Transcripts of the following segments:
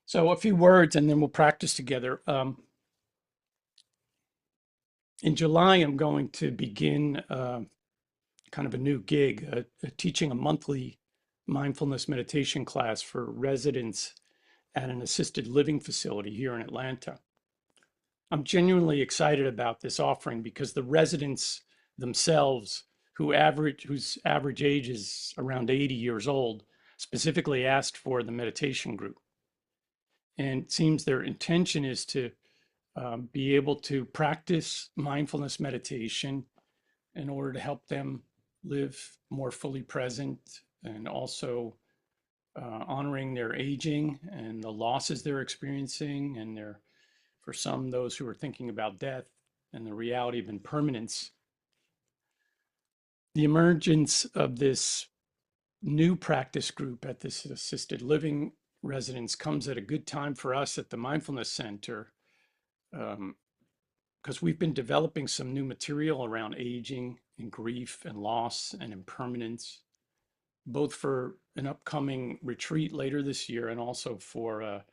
So a few words and then we'll practice together. In July, I'm going to begin kind of a new gig, teaching a monthly mindfulness meditation class for residents at an assisted living facility here in Atlanta. I'm genuinely excited about this offering because the residents themselves, whose average age is around 80 years old, specifically asked for the meditation group. And it seems their intention is to be able to practice mindfulness meditation in order to help them live more fully present and also honoring their aging and the losses they're experiencing, and for some, those who are thinking about death and the reality of impermanence. The emergence of this new practice group at this assisted living residence comes at a good time for us at the Mindfulness Center, because we've been developing some new material around aging and grief and loss and impermanence, both for an upcoming retreat later this year and also for a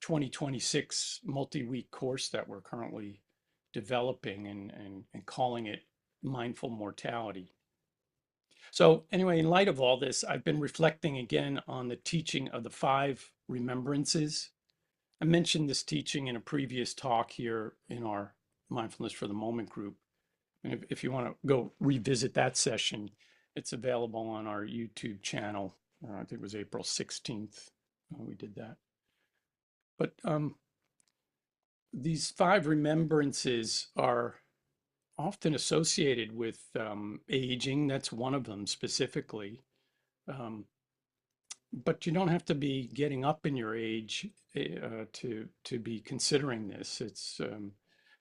2026 multi-week course that we're currently developing and calling it Mindful Mortality. So anyway, in light of all this, I've been reflecting again on the teaching of the 5 remembrances. I mentioned this teaching in a previous talk here in our Mindfulness for the Moment group. And if you want to go revisit that session, it's available on our YouTube channel. I think it was April 16th we did that. But these 5 remembrances are often associated with aging. That's one of them specifically. But you don't have to be getting up in your age to be considering this. It's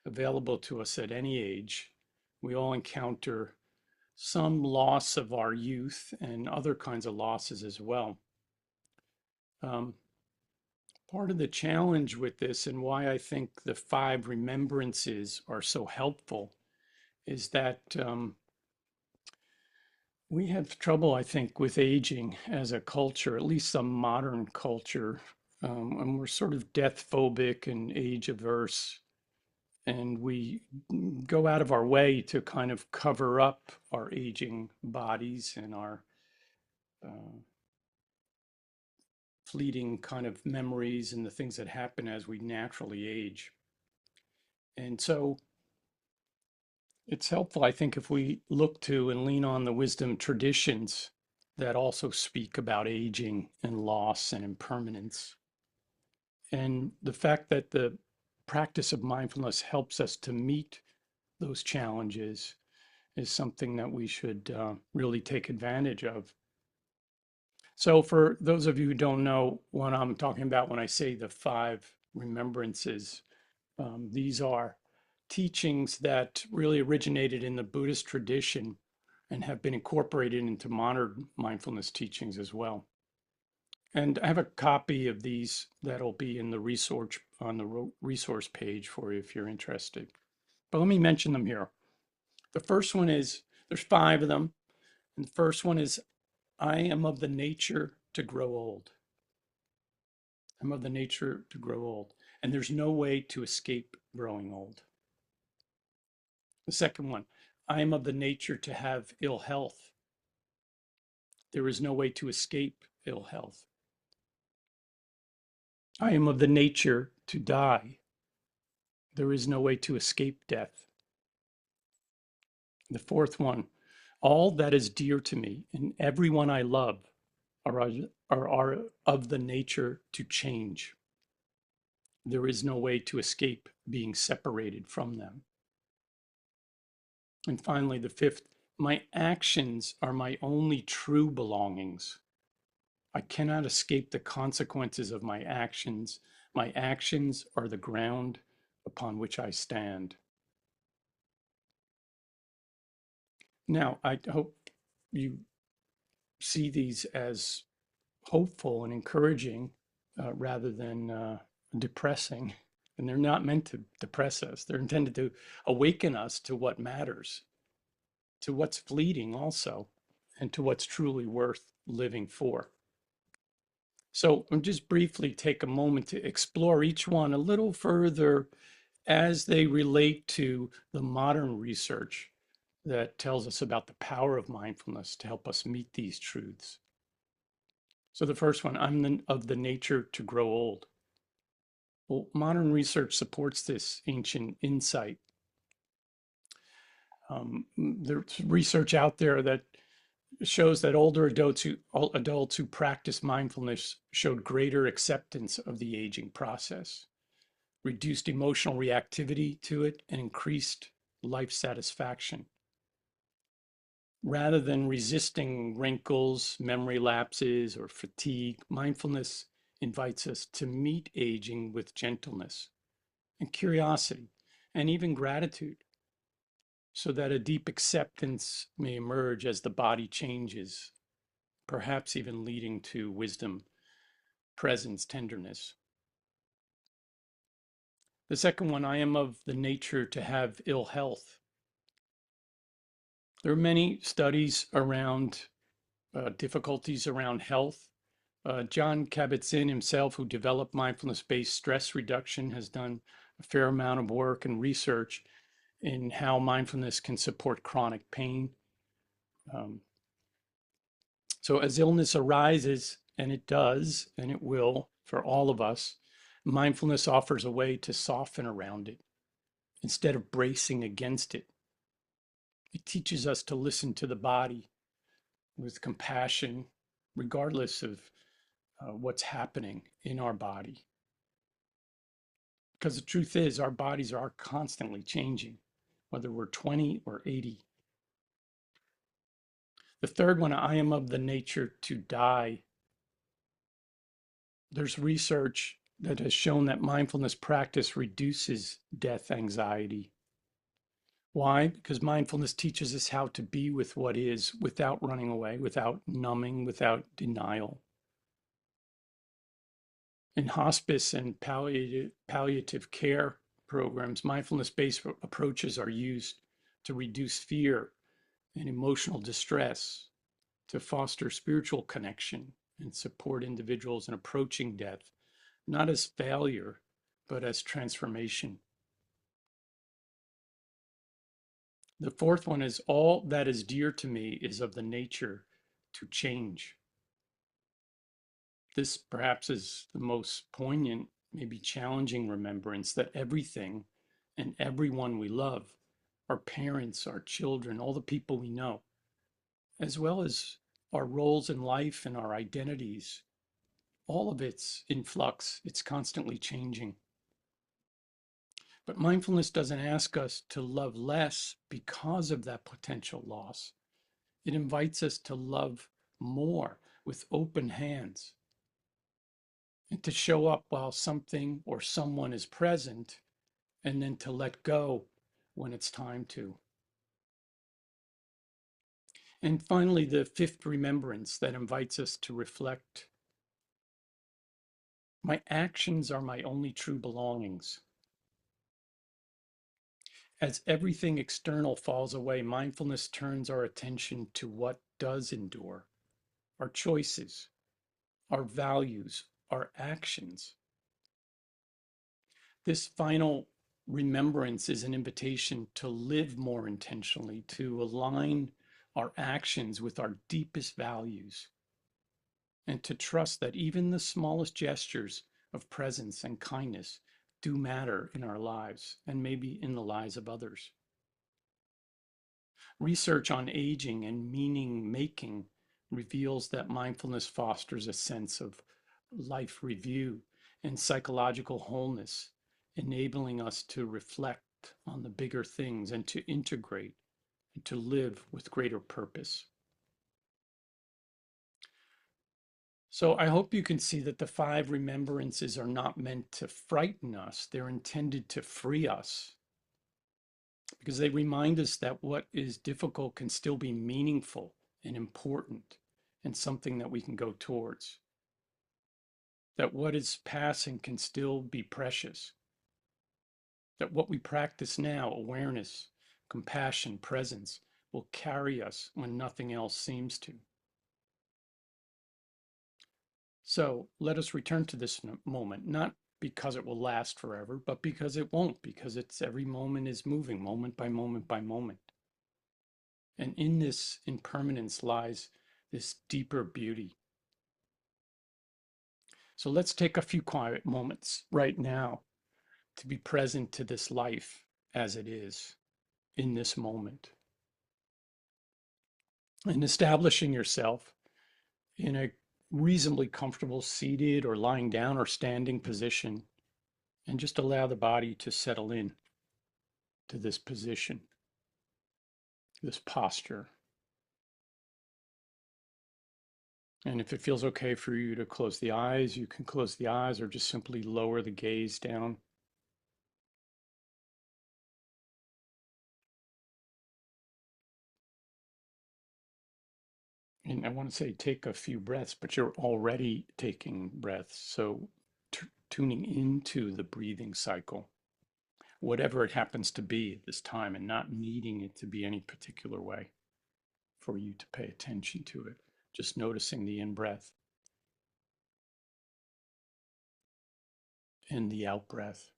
available to us at any age. We all encounter some loss of our youth and other kinds of losses as well. Part of the challenge with this, and why I think the 5 remembrances are so helpful, is that we have trouble, I think, with aging as a culture, at least some modern culture. And we're sort of death phobic and age averse. And we go out of our way to kind of cover up our aging bodies and our fleeting kind of memories and the things that happen as we naturally age. And so it's helpful, I think, if we look to and lean on the wisdom traditions that also speak about aging and loss and impermanence. And the fact that the practice of mindfulness helps us to meet those challenges is something that we should really take advantage of. So for those of you who don't know what I'm talking about when I say the 5 remembrances, these are teachings that really originated in the Buddhist tradition and have been incorporated into modern mindfulness teachings as well. And I have a copy of these that'll be in the resource on the resource page for you if you're interested. But let me mention them here. The first one is, there's 5 of them. And the first one is, I am of the nature to grow old. I'm of the nature to grow old. And there's no way to escape growing old. The second one, I am of the nature to have ill health. There is no way to escape ill health. I am of the nature to die. There is no way to escape death. The fourth one, all that is dear to me and everyone I love are of the nature to change. There is no way to escape being separated from them. And finally, the fifth, my actions are my only true belongings. I cannot escape the consequences of my actions. My actions are the ground upon which I stand. Now, I hope you see these as hopeful and encouraging rather than depressing. And they're not meant to depress us. They're intended to awaken us to what matters, to what's fleeting also, and to what's truly worth living for. So I'll just briefly take a moment to explore each one a little further as they relate to the modern research that tells us about the power of mindfulness to help us meet these truths. So the first one, of the nature to grow old. Well, modern research supports this ancient insight. There's research out there that shows that older adults who practice mindfulness showed greater acceptance of the aging process, reduced emotional reactivity to it, and increased life satisfaction. Rather than resisting wrinkles, memory lapses, or fatigue, mindfulness invites us to meet aging with gentleness and curiosity and even gratitude, so that a deep acceptance may emerge as the body changes, perhaps even leading to wisdom, presence, tenderness. The second one, I am of the nature to have ill health. There are many studies around difficulties around health. Jon Kabat-Zinn himself, who developed mindfulness-based stress reduction, has done a fair amount of work and research in how mindfulness can support chronic pain. Um, so as illness arises, and it does, and it will for all of us, mindfulness offers a way to soften around it instead of bracing against it. It teaches us to listen to the body with compassion, regardless of what's happening in our body. Because the truth is, our bodies are constantly changing, whether we're 20 or 80. The third one, I am of the nature to die. There's research that has shown that mindfulness practice reduces death anxiety. Why? Because mindfulness teaches us how to be with what is without running away, without numbing, without denial. In hospice and palliative care programs, mindfulness-based approaches are used to reduce fear and emotional distress, to foster spiritual connection and support individuals in approaching death, not as failure, but as transformation. The fourth one is all that is dear to me is of the nature to change. This perhaps is the most poignant, maybe challenging remembrance that everything and everyone we love, our parents, our children, all the people we know, as well as our roles in life and our identities, all of it's in flux. It's constantly changing. But mindfulness doesn't ask us to love less because of that potential loss. It invites us to love more with open hands and to show up while something or someone is present, and then to let go when it's time to. And finally, the fifth remembrance that invites us to reflect. My actions are my only true belongings. As everything external falls away, mindfulness turns our attention to what does endure, our choices, our values, our actions. This final remembrance is an invitation to live more intentionally, to align our actions with our deepest values, and to trust that even the smallest gestures of presence and kindness do matter in our lives and maybe in the lives of others. Research on aging and meaning making reveals that mindfulness fosters a sense of life review and psychological wholeness, enabling us to reflect on the bigger things and to integrate and to live with greater purpose. So I hope you can see that the five remembrances are not meant to frighten us. They're intended to free us because they remind us that what is difficult can still be meaningful and important and something that we can go towards. That what is passing can still be precious. That what we practice now, awareness, compassion, presence, will carry us when nothing else seems to. So let us return to this moment, not because it will last forever, but because it won't, because it's every moment is moving, moment by moment by moment. And in this impermanence lies this deeper beauty. So let's take a few quiet moments right now to be present to this life as it is in this moment. And establishing yourself in a reasonably comfortable seated or lying down or standing position, and just allow the body to settle in to this position, this posture. And if it feels okay for you to close the eyes, you can close the eyes or just simply lower the gaze down. And I want to say take a few breaths, but you're already taking breaths. So tuning into the breathing cycle, whatever it happens to be at this time, and not needing it to be any particular way for you to pay attention to it. Just noticing the in breath and the out breath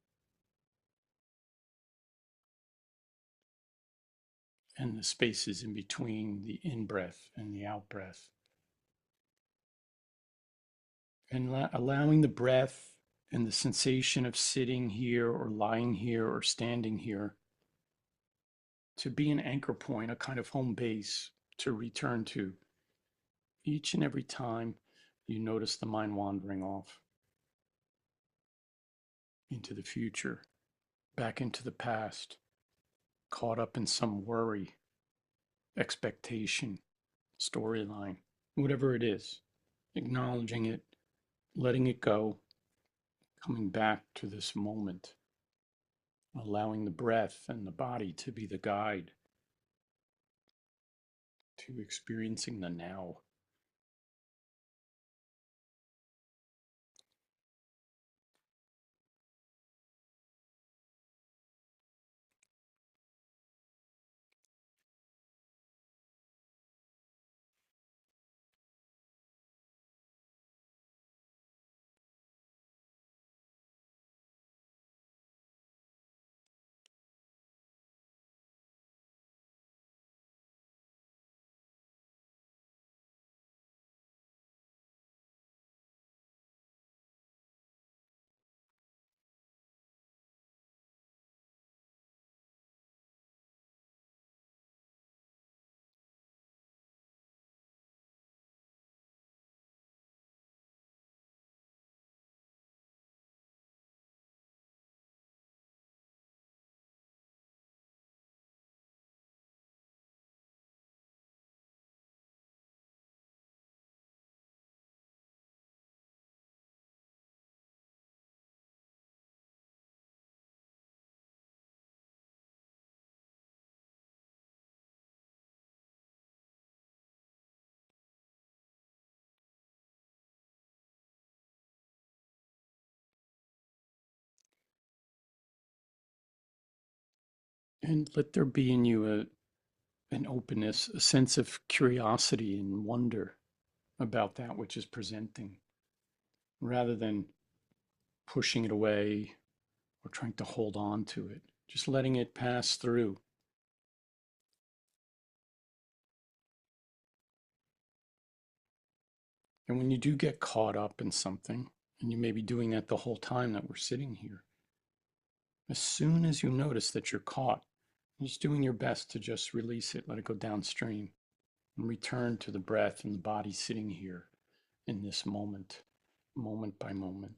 and the spaces in between the in breath and the out breath. And allowing the breath and the sensation of sitting here or lying here or standing here to be an anchor point, a kind of home base to return to each and every time you notice the mind wandering off into the future, back into the past, caught up in some worry, expectation, storyline, whatever it is, acknowledging it, letting it go, coming back to this moment, allowing the breath and the body to be the guide to experiencing the now. And let there be in you an openness, a sense of curiosity and wonder about that which is presenting, rather than pushing it away or trying to hold on to it, just letting it pass through. And when you do get caught up in something, and you may be doing that the whole time that we're sitting here, as soon as you notice that you're caught, you're just doing your best to just release it, let it go downstream, and return to the breath and the body sitting here in this moment, moment by moment.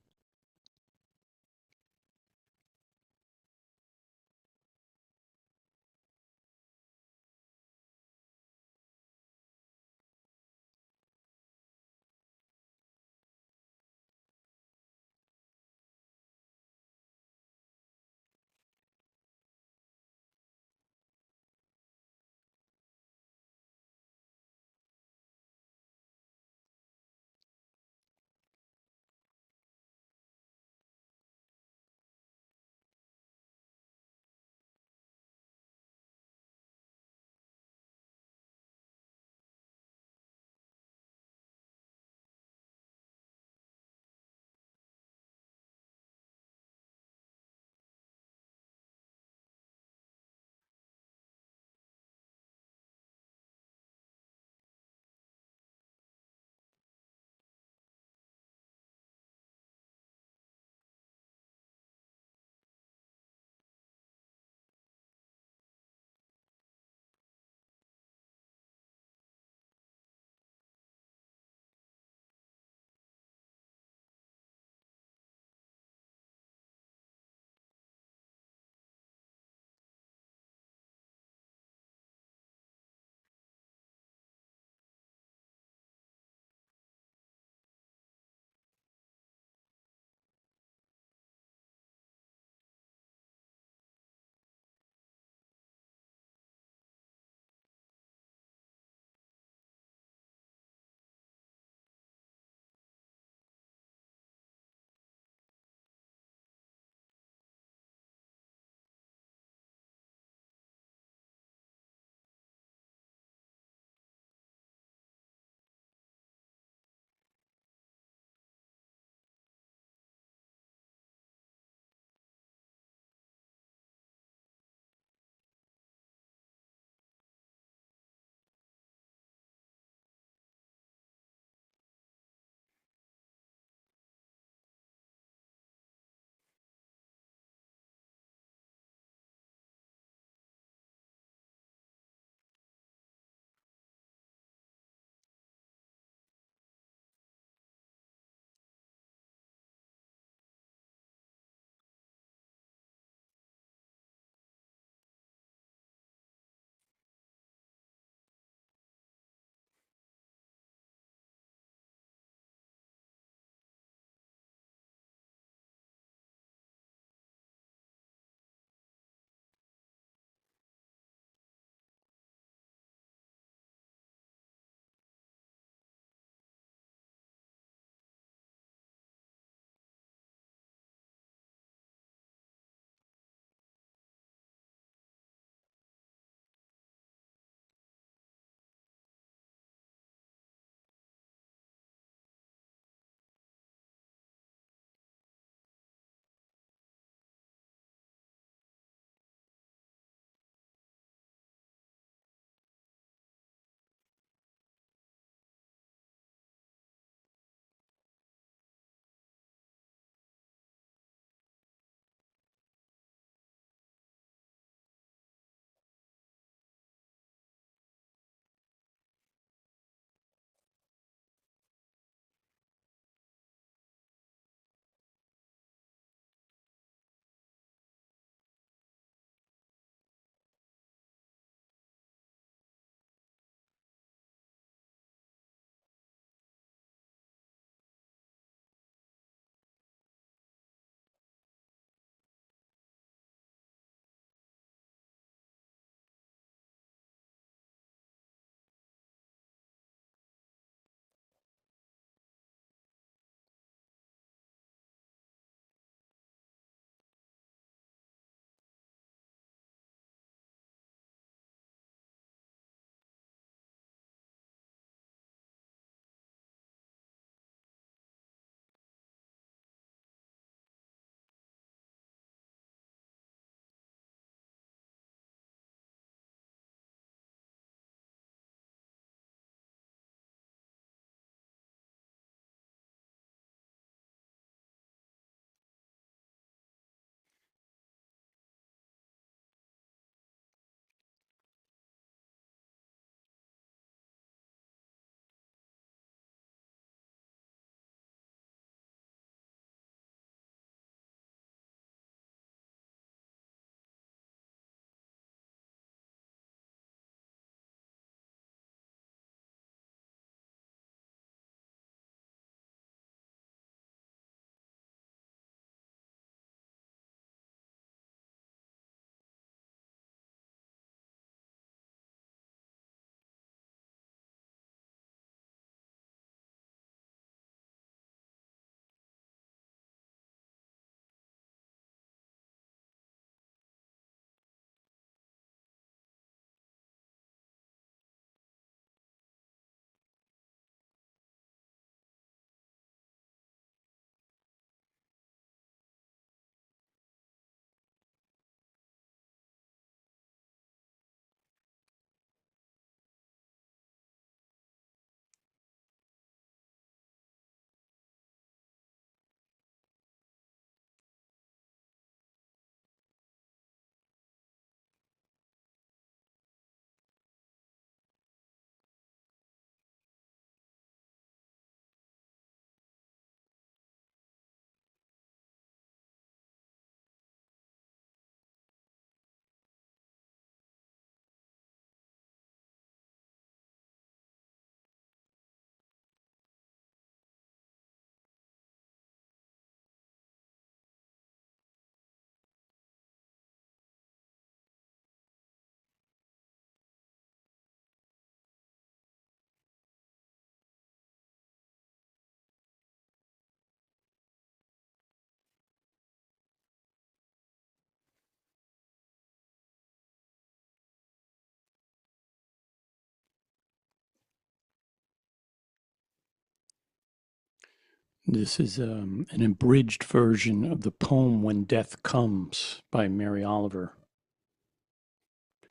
This is an abridged version of the poem When Death Comes by Mary Oliver.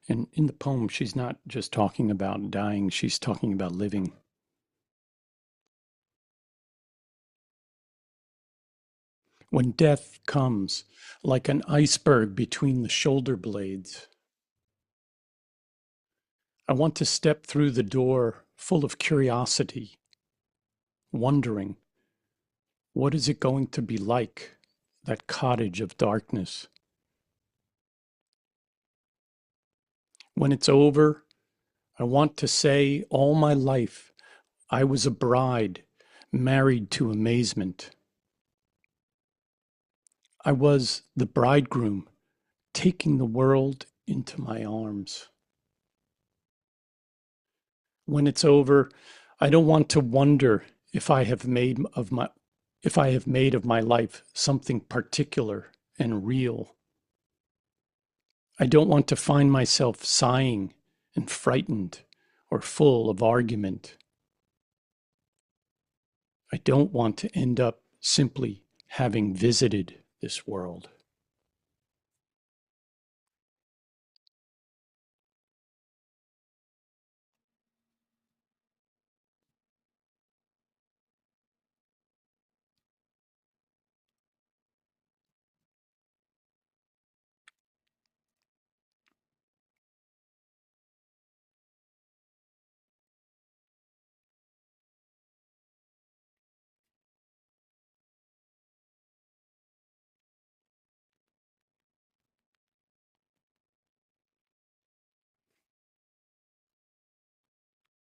And in the poem, she's not just talking about dying, she's talking about living. When death comes, like an iceberg between the shoulder blades, I want to step through the door full of curiosity, wondering, what is it going to be like, that cottage of darkness? When it's over, I want to say all my life I was a bride married to amazement. I was the bridegroom taking the world into my arms. When it's over, I don't want to wonder if I have made of my life something particular and real. I don't want to find myself sighing and frightened or full of argument. I don't want to end up simply having visited this world.